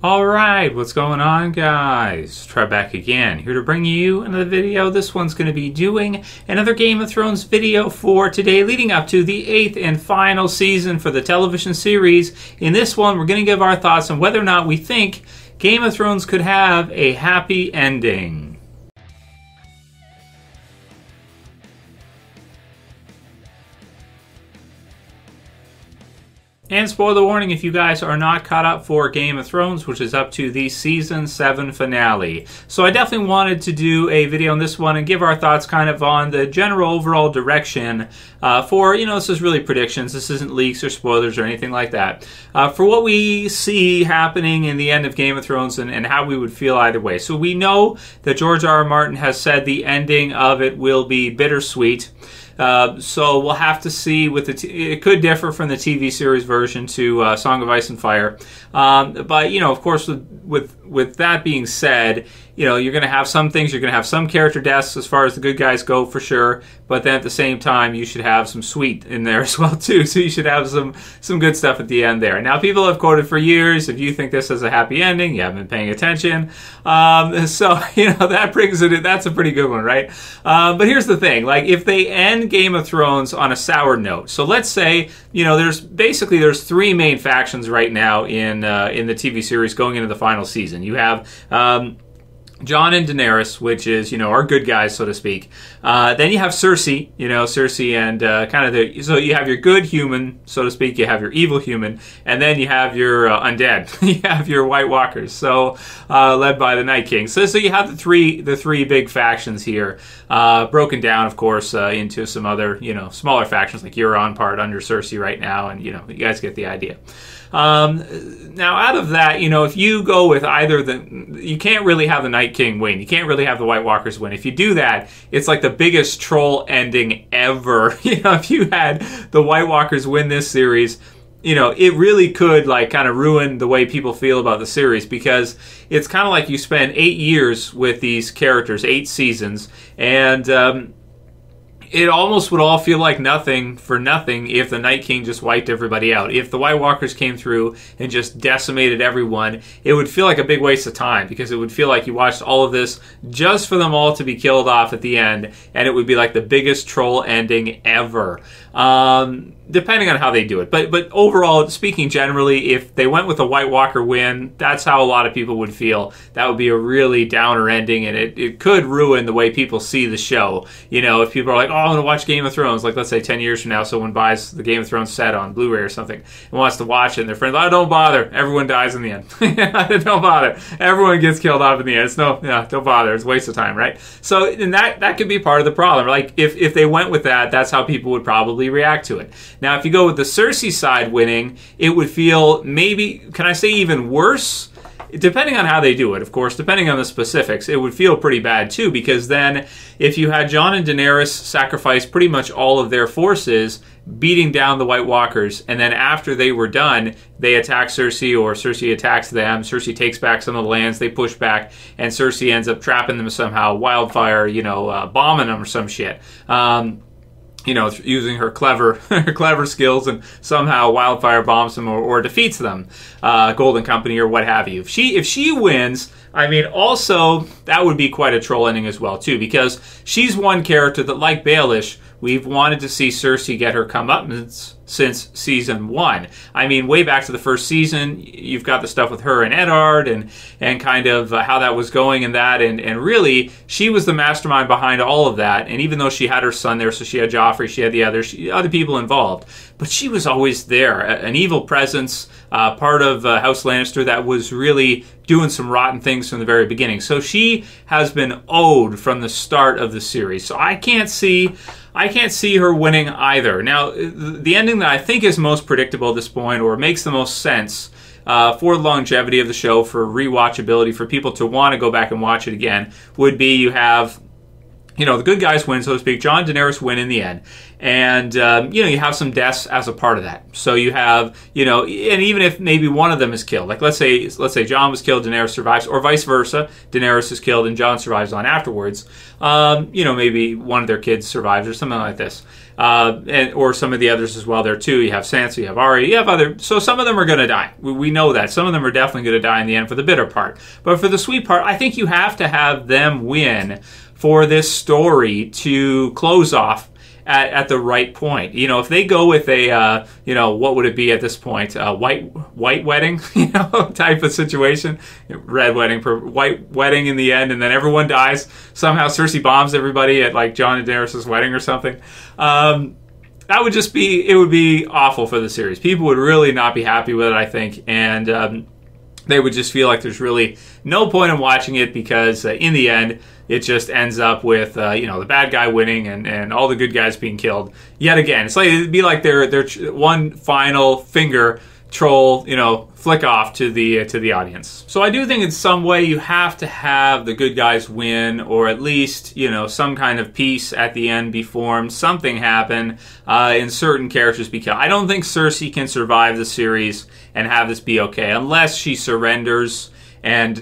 Alright, what's going on, guys? Trev back again, here to bring you another video. This one's going to be doing another Game of Thrones video for today, leading up to the 8th and final season for the television series. In this one, we're going to give our thoughts on whether or not we think Game of Thrones could have a happy ending. And spoiler warning, if you guys are not caught up for Game of Thrones, which is up to the Season 7 finale. So I definitely wanted to do a video on this one and give our thoughts kind of on the general overall direction for, this is really predictions. This isn't leaks or spoilers or anything like that. For what we see happening in the end of Game of Thrones and how we would feel either way. So we know that George R. R. Martin has said the ending of it will be bittersweet. So we'll have to see. It could differ from the TV series version to Song of Ice and Fire, but of course, with that being said, you're going to have some things. You're going to have some character deaths as far as the good guys go, for sure. But then at the same time, you should have some sweet in there as well too. So you should have some good stuff at the end there. Now, people have quoted for years, if you think this has a happy ending, you haven't been paying attention. So that brings it. That's a pretty good one, right? But here's the thing: if they end Game of Thrones on a sour note, so let's say there's three main factions right now in the TV series going into the final season. You have Jon and Daenerys, which is, our good guys, so to speak. Then you have Cersei, Cersei and so you have your good human, so to speak, you have your evil human, and then you have your undead. You have your White Walkers, so led by the Night King. So you have the three big factions here, broken down, of course, into some other, smaller factions, like Euron part under Cersei right now, and, you guys get the idea. Now, out of that, if you go with either you can't really have the Night King win. You can't really have the White Walkers win. If you do that, it's like the biggest troll ending ever. If you had the White Walkers win this series, it really could kind of ruin the way people feel about the series, because it's kind of like you spend 8 years with these characters, 8 seasons, and it almost would all feel like nothing for nothing if the Night King just wiped everybody out. If the White Walkers came through and just decimated everyone, it would feel like a big waste of time, because it would feel like you watched all of this just for them all to be killed off at the end, and it would be like the biggest troll ending ever. Depending on how they do it. But overall, speaking generally, if they went with a White Walker win, that's how a lot of people would feel. That would be a really downer ending, and it could ruin the way people see the show. If people are like, oh, I'm going to watch Game of Thrones, like let's say 10 years from now, someone buys the Game of Thrones set on Blu-ray or something and wants to watch it, and their friends, oh, don't bother. Everyone dies in the end. Don't bother. Everyone gets killed off in the end. Don't bother. It's a waste of time, right? So, and that could be part of the problem. Like, if they went with that, that's how people would probably react to it. Now, if you go with the Cersei side winning, it would feel maybe, can I say even worse? Depending on how they do it, of course, depending on the specifics, it would feel pretty bad too, because then if you had Jon and Daenerys sacrifice pretty much all of their forces, beating down the White Walkers, and then after they were done, they attack Cersei, or Cersei attacks them. Cersei takes back some of the lands, they push back, and Cersei ends up trapping them somehow, wildfire, bombing them or some shit. Using her clever skills, and somehow wildfire bombs them or defeats them, Golden Company or what have you. If she wins, also that would be quite a troll ending as well too, because she's one character that, like Baelish, we've wanted to see Cersei get her comeuppance since season 1. Way back to the first season, you've got the stuff with her and Eddard and kind of how that was going and that. And really, she was the mastermind behind all of that. And even though she had her son there, so she had Joffrey, she had the other people involved. But she was always there, an evil presence, part of House Lannister that was really doing some rotten things from the very beginning. So she has been owed from the start of the series. So I can't see her winning either. Now, the ending that I think is most predictable at this point, or makes the most sense for the longevity of the show, for rewatchability, for people to want to go back and watch it again, would be you have the good guys win, so to speak. Jon and Daenerys win in the end. And, you have some deaths as a part of that. So you have, and even if maybe one of them is killed, like let's say Jon was killed, Daenerys survives, or vice versa, Daenerys is killed and Jon survives on afterwards. Maybe one of their kids survives or something like this. Or some of the others as well there too. You have Sansa, you have Arya, you have so some of them are going to die. We know that. Some of them are definitely going to die in the end for the bitter part. But for the sweet part, I think you have to have them win for this story to close off at the right point. If they go with a, what would it be at this point? White wedding, type of situation. Red wedding, white wedding in the end, and then everyone dies. Somehow Cersei bombs everybody at like Jon and Daenerys' wedding or something. That would just be, it would be awful for the series. People would really not be happy with it, I think. And they would just feel like there's really no point in watching it because in the end, it just ends up with the bad guy winning and all the good guys being killed yet again. It's like it'd be like their one final finger troll, flick off to the audience. So I do think in some way you have to have the good guys win, or at least some kind of peace at the end be formed, something happen, and certain characters be killed. I don't think Cersei can survive the series and have this be okay unless she surrenders and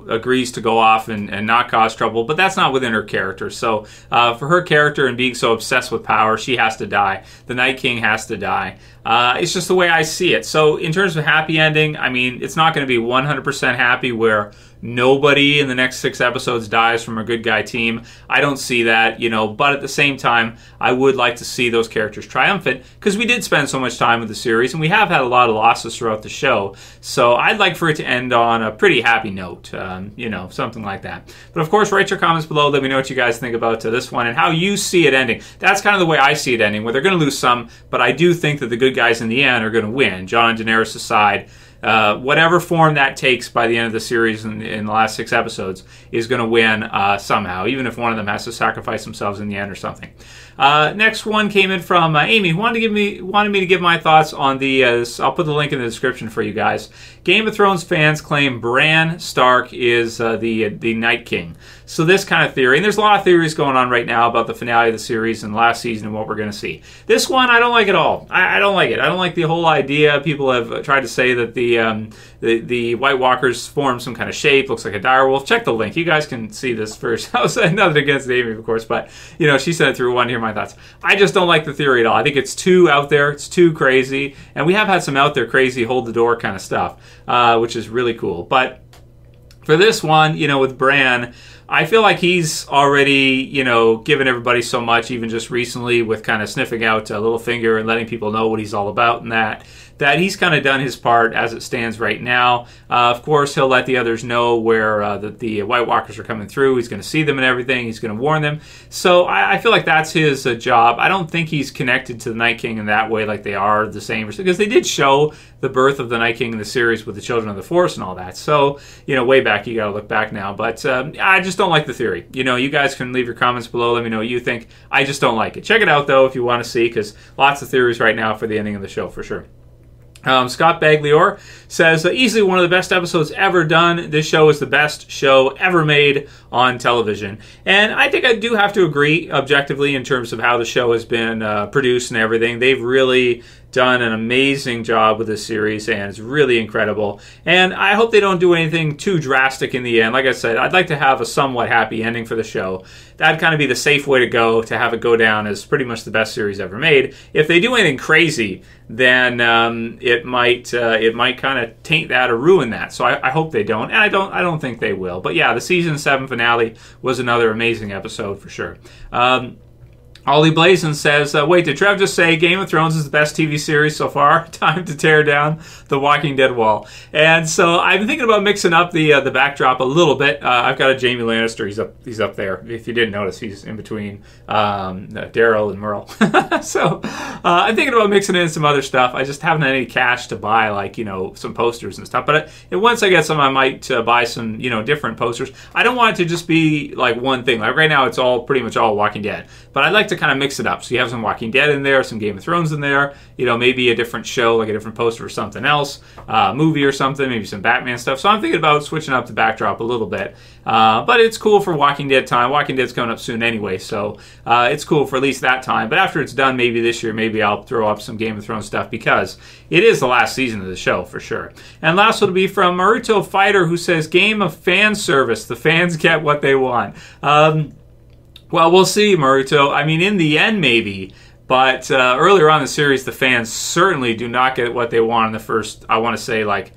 agrees to go off and not cause trouble, but that's not within her character. So for her character and being so obsessed with power, she has to die. The Night King has to die. It's just the way I see it. So in terms of happy ending, I mean, it's not going to be 100% happy where nobody in the next 6 episodes dies from a good guy team. I don't see that, but at the same time, I would like to see those characters triumphant because we did spend so much time with the series and we have had a lot of losses throughout the show. So I'd like for it to end on a pretty happy note, something like that. But of course, write your comments below. Let me know what you guys think about this one and how you see it ending. That's kind of the way I see it ending, where they're going to lose some, but I do think that the good guys in the end are going to win. Jon and Daenerys aside, whatever form that takes by the end of the series in the last 6 episodes is going to win somehow, even if one of them has to sacrifice themselves in the end or something. Next one came in from Amy, who wanted me to give my thoughts on the. I'll put the link in the description for you guys. Game of Thrones fans claim Bran Stark is the Night King. So this kind of theory, and there's a lot of theories going on right now about the finale of the series and last season and what we're going to see. This one, I don't like at all. I don't like it. I don't like the whole idea. People have tried to say that the White Walkers form some kind of shape, looks like a direwolf. Check the link. You guys can see this first. I was saying nothing against Amy, of course, but she sent it through. One, hear my thoughts. I just don't like the theory at all. I think it's too out there. It's too crazy, and we have had some out there crazy hold the door kind of stuff, which is really cool. But for this one, with Bran, I feel like he's already, given everybody so much, even just recently with kind of sniffing out Littlefinger and letting people know what he's all about and that he's kind of done his part as it stands right now. Of course, he'll let the others know where the White Walkers are coming through. He's going to see them and everything. He's going to warn them. So I feel like that's his job. I don't think he's connected to the Night King in that way, like they are the same. Because they did show the birth of the Night King in the series with the Children of the Forest and all that. So, way back, you got to look back now. But I just don't like the theory. You guys can leave your comments below. Let me know what you think. I just don't like it. Check it out, though, if you want to see, because lots of theories right now for the ending of the show, for sure. Scott Bagliore says, easily one of the best episodes ever done. This show is the best show ever made on television. And I think I do have to agree objectively in terms of how the show has been produced and everything. They've really done an amazing job with this series, and it's really incredible. And I hope they don't do anything too drastic in the end. Like I said, I'd like to have a somewhat happy ending for the show. That'd kind of be the safe way to have it go down as pretty much the best series ever made. If they do anything crazy, then it might kind of taint that or ruin that. So I hope they don't, and I don't think they will. But yeah, the season 7 finale was another amazing episode for sure. OllieBlazin says, wait, did Trev just say Game of Thrones is the best TV series so far? Time to tear down the Walking Dead wall. And so I've been thinking about mixing up the backdrop a little bit. I've got a Jaime Lannister. He's up there. If you didn't notice, he's in between Daryl and Merle. So I'm thinking about mixing in some other stuff. I just haven't had any cash to buy, like, some posters and stuff. But once I get some, I might buy some, different posters. I don't want it to just be like one thing. Like right now, it's pretty much all Walking Dead. But I'd like to to kind of mix it up. So you have some Walking Dead in there, some Game of Thrones in there, you know, maybe a different show, like a different poster or something else, movie or something, maybe some Batman stuff. So I'm thinking about switching up the backdrop a little bit. But it's cool for Walking Dead time. Walking Dead's coming up soon anyway, so it's cool for at least that time. But after it's done, maybe this year, maybe I'll throw up some Game of Thrones stuff because it is the last season of the show for sure. And last will be from MarutoFighter, who says, game of fan service. The fans get what they want. Well, we'll see, Maruto. I mean, in the end, maybe. But earlier on in the series, the fans certainly do not get what they want in the first, I want to say, like,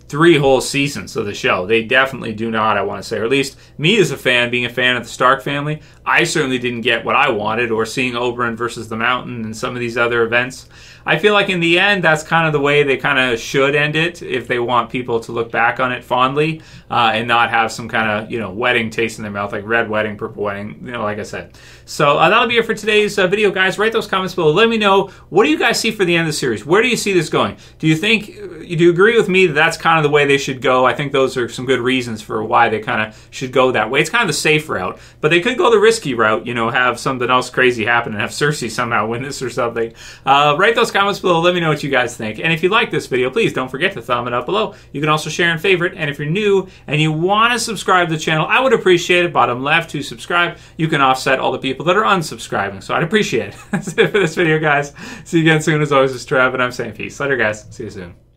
3 whole seasons of the show. They definitely do not, I want to say. Or at least me as a fan, being a fan of the Stark family, I certainly didn't get what I wanted, or seeing Oberyn versus the Mountain and some of these other events. I feel like in the end, that's kind of the way they kind of should end it if they want people to look back on it fondly and not have some kind of, you know, wedding taste in their mouth, like red wedding, purple wedding, you know, like I said. So that'll be it for today's video, guys. Write those comments below. Let me know, what do you guys see for the end of the series? Where do you see this going? Do you think, do you agree with me that that's kind of the way they should go? I think those are some good reasons for why they kind of should go that way. It's kind of the safe route, but they could go the risky route, you know, have something else crazy happen and have Cersei somehow win this or something. Write those comments below. Let me know what you guys think. And if you like this video, please don't forget to thumb it up below. You can also share and favorite. And if you're new and you want to subscribe to the channel, I would appreciate it. Bottom left to subscribe. You can offset all the people that are unsubscribing. So I'd appreciate it. That's it for this video, guys. See you again soon. As always, it's Trev, and I'm saying peace. Later, guys. See you soon.